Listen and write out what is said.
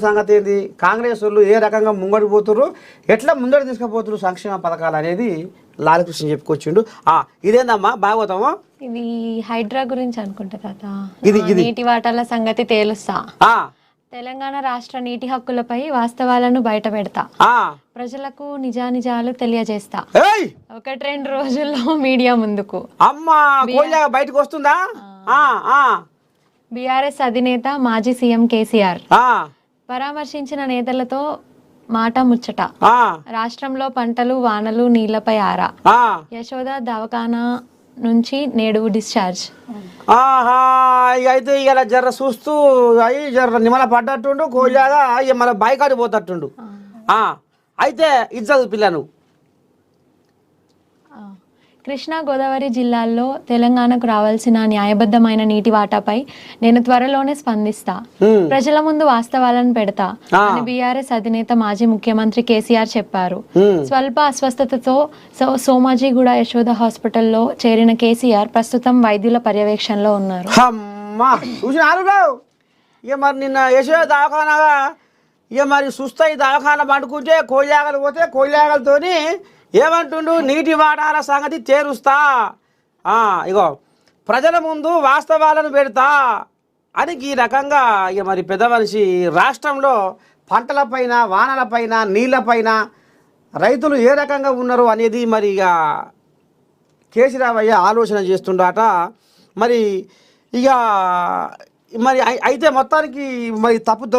సంగతి ఏంది, కాంగ్రెస్ వాళ్ళు ఏ రకంగా ముంగడికి పోతుర్రు, ఎట్లా ముందడి తీసుకుపోతున్నారు సంక్షేమ పథకాలు అనేది లాలకృష్ణ చెప్పుకొచ్చిండు. ఇదేందమ్మా భాగవతమా? ఇది హైడ్రా గురించి అనుకుంటా తాత. ఇది నీటి వాటాల సంగతి తేలుస్తా. తెలంగాణ రాష్ట్ర నీటి హక్కులపై వాస్తవాలను బయట పెడతా, ప్రజలకు నిజానిజాలు తెలియజేస్తా. 1-2 రోజుల్లో మీడియా ముందుకు. అమ్మా బయటకు వస్తుందా? బీఆర్ఎస్ అధినేత మాజీ సీఎం కేసీఆర్ పరామర్శించిన నేతలతో మాట ముచ్చట. రాష్ట్రంలో పంటలు వానలు నీళ్లపై ఆరా. యశోద దవాఖానా నుంచి నేడు డిశ్చార్జ్. అయితే ఇలా జర్ర చూస్తూ అయ్యి జర్ర నిమ్మల పడ్డట్టుండు, కోజాగా మన బాయికాడి పోతట్టుండు. అయితే ఇది చదువు పిల్లను. కృష్ణా గోదావరి జిల్లాల్లో తెలంగాణకు రావాల్సిన న్యాయబద్ధమైన నీటి వాటాపై నేను త్వరలోనే స్పందిస్తా, ప్రజల ముందు వాస్తవాలను పెడతా అని బీఆర్ఎస్ అధినేత మాజీ ముఖ్యమంత్రి కేసీఆర్ చెప్పారు. స్వల్ప అస్వస్థతతో సోమాజిగూడ యశోద హాస్పిటల్లో చేరిన కేసీఆర్ ప్రస్తుతం వైద్యుల పర్యవేక్షణలో ఉన్నారు. ఇక మరి నిన్న యశోద దవాఖానగా ఇక మరి సుస్థాయి దవాఖాన పండుకుంటే కోయిలాగలు పోతే కోయిలాగలతోని ఏమంటుండు, నీటి వాటాల సంగతి తేరుస్తా, ఇగో ప్రజల ముందు వాస్తవాలను పెడతా అని ఈ రకంగా ఇక మరి పెద్ద మనిషి రాష్ట్రంలో పంటలపైన వానలపైన నీళ్ళపైన రైతులు ఏ రకంగా ఉన్నారు అనేది మరి ఇక కేసీరావయ్య ఆలోచన చేస్తుండట. మరి ఇక మరి అయితే మొత్తానికి మరి తప్పు దొరుకుతుంది.